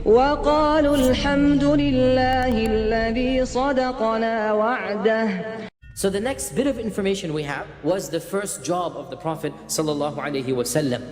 وقالوا الحمد لله الذي صدقنا وعده. So the next bit of information we have was the first job of the Prophet sallallahu alaihi wasallam.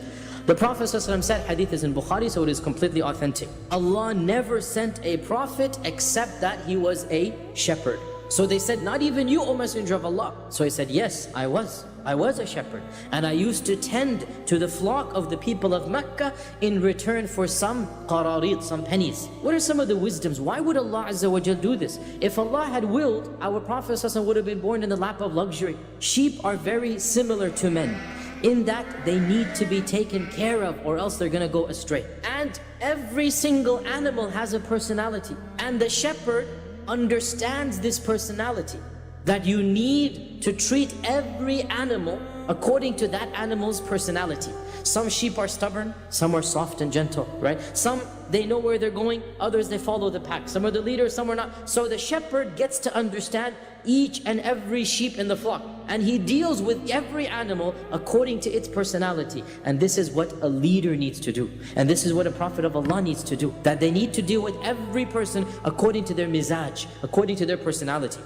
The Prophet ﷺ said, hadith is in Bukhari, so it is completely authentic. Allah never sent a prophet except that he was a shepherd. So they said, not even you, O Messenger of Allah. So he said, yes, I was a shepherd. And I used to tend to the flock of the people of Mecca in return for some qararit, some pennies. What are some of the wisdoms? Why would Allah Azza wa Jal do this? If Allah had willed, our Prophet ﷺ would have been born in the lap of luxury. Sheep are very similar to men, in that they need to be taken care of or else they're gonna go astray. And every single animal has a personality. And the shepherd understands this personality, that you need to treat every animal according to that animal's personality. Some sheep are stubborn, some are soft and gentle, right? Some, they know where they're going, others they follow the pack. Some are the leaders, some are not. So the shepherd gets to understand each and every sheep in the flock, and he deals with every animal according to its personality. And this is what a leader needs to do, and this is what a prophet of Allah needs to do, that they need to deal with every person according to their mizaj, according to their personality.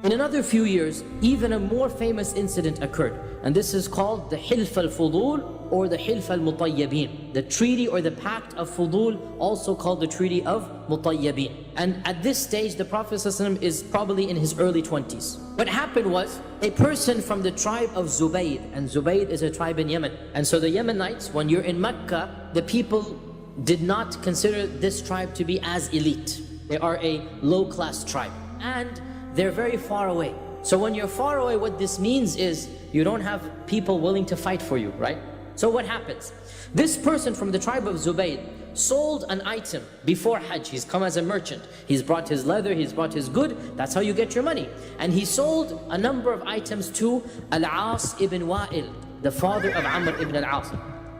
In another few years, even a more famous incident occurred, and this is called the Hilf al-Fudul or the Hilf al-Mutayyabin, the treaty or the pact of Fudul, also called the treaty of Mutayyabin. And at this stage, the Prophet ﷺ is probably in his early 20s. What happened was, a person from the tribe of Zubayd, and Zubayd is a tribe in Yemen. And so the Yemenites, when you're in Mecca, the people did not consider this tribe to be as elite. They are a low-class tribe, and they're very far away. So when you're far away, what this means is you don't have people willing to fight for you, right? So what happens? This person from the tribe of Zubayd sold an item before Hajj. He's come as a merchant. He's brought his leather, he's brought his good. That's how you get your money. And he sold a number of items to Al-As ibn Wa'il, the father of Amr ibn al-As.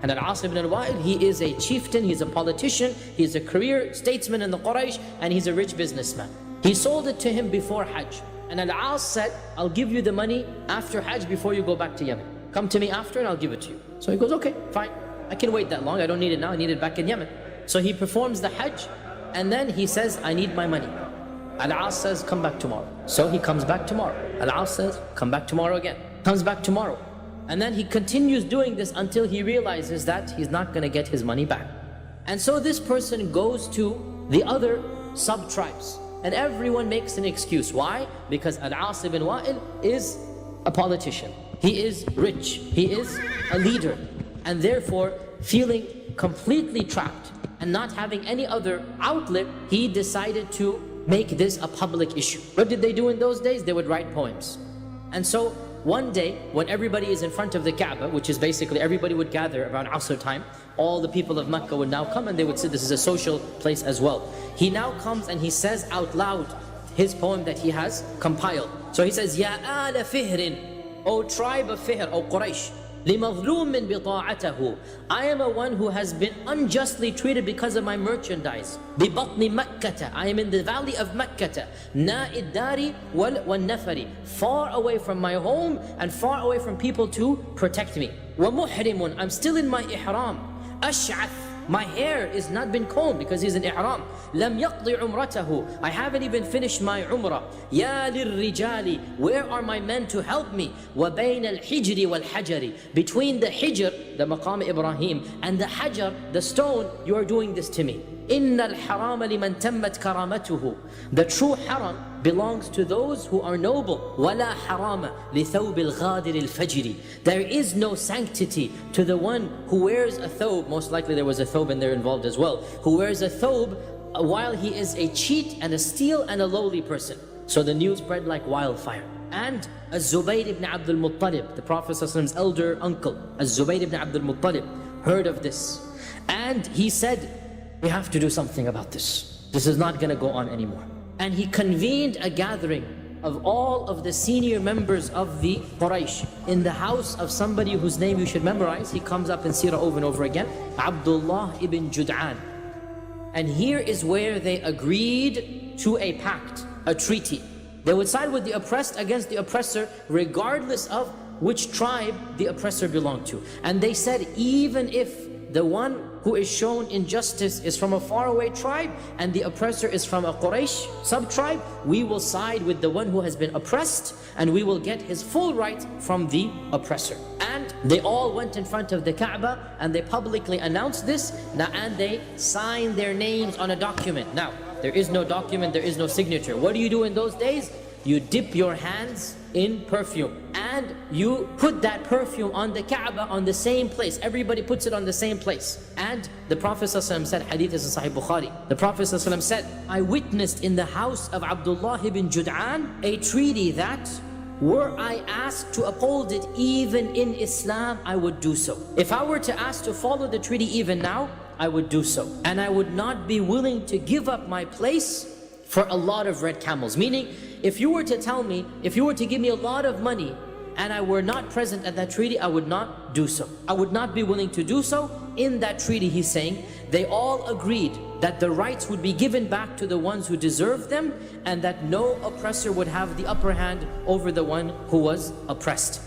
And Al-As ibn al-Wa'il, he is a chieftain, he's a politician, he's a career statesman in the Quraysh, and he's a rich businessman. He sold it to him before Hajj. And Al-As said, I'll give you the money after Hajj before you go back to Yemen. Come to me after and I'll give it to you. So he goes, okay, fine. I can wait that long. I don't need it now. I need it back in Yemen. So he performs the Hajj, and then he says, I need my money. Al-As says, come back tomorrow. So he comes back tomorrow. Al-As says, come back tomorrow again. Comes back tomorrow. And then he continues doing this until he realizes that he's not going to get his money back. And so this person goes to the other sub-tribes. And everyone makes an excuse. Why? Because Al-As ibn Wa'il is a politician. He is rich. He is a leader. And therefore, feeling completely trapped and not having any other outlet, he decided to make this a public issue. What did they do in those days? They would write poems. And so one day, when everybody is in front of the Kaaba, which is basically everybody would gather around Asr time, all the people of Mecca would now come and they would say this is a social place as well. He now comes and he says out loud his poem that he has compiled. So he says, Ya ala Fihrin, O tribe of Fihr, O Quraysh, لِمَظْلُومٍ بِطَاعَتَهُ, I am a one who has been unjustly treated because of my merchandise. بِبَطْنِ مَكَّةَ, I am in the valley of Makkah. نَاءِ الدَّارِ وَالنَّفَرِ, far away from my home and far away from people to protect me. وَمُحْرِمٌ, I'm still in my ihram. أَشْعَث, my hair is not been combed because he's in ihram. لَمْ يَقْضِ عُمْرَتَهُ, I haven't even finished my umrah. يَا لِلرِّجَالِ, where are my men to help me? وَبَيْنَ الْحِجْرِ وَالْحَجَرِ, between the hijr, the maqam Ibrahim, and the hajar, the stone, you are doing this to me. إِنَّ الْحَرَامَ لِمَنْ تَمَّتْ كَرَامَتُهُ, the true haram belongs to those who are noble. وَلَا حَرَامَ لِثَوْبِ الْغَادِرِ الْفَجْرِ, there is no sanctity to the one who wears a thobe, most likely there was a thobe in there involved as well, who wears a thobe while he is a cheat and a steal and a lowly person. So the news spread like wildfire. And Az-Zubayr ibn Abdul Muttalib, the Prophet's elder uncle, Az-Zubayr ibn Abdul Muttalib, heard of this. And he said, we have to do something about this. This is not going to go on anymore. And he convened a gathering of all of the senior members of the Quraysh in the house of somebody whose name you should memorize. He comes up in Sirah over and over again, Abdullah ibn Jud'an. And here is where they agreed to a pact, a treaty. They would side with the oppressed against the oppressor, regardless of which tribe the oppressor belonged to. And they said, even if the one who is shown injustice is from a faraway tribe and the oppressor is from a Quraysh sub-tribe, we will side with the one who has been oppressed and we will get his full right from the oppressor. And they all went in front of the Kaaba and they publicly announced this, and they signed their names on a document. Now, there is no document, there is no signature. What do you do in those days? You dip your hands in perfume and you put that perfume on the Kaaba on the same place. Everybody puts it on the same place. And the Prophet ﷺ said, hadith is in Sahih Bukhari, the Prophet ﷺ said, I witnessed in the house of Abdullah ibn Jud'an a treaty that, were I asked to uphold it even in Islam, I would do so. If I were to ask to follow the treaty even now, I would do so. And I would not be willing to give up my place for a lot of red camels. Meaning, if you were to tell me, if you were to give me a lot of money and I were not present at that treaty, I would not do so. I would not be willing to do so. In that treaty, he's saying, they all agreed that the rights would be given back to the ones who deserved them and that no oppressor would have the upper hand over the one who was oppressed.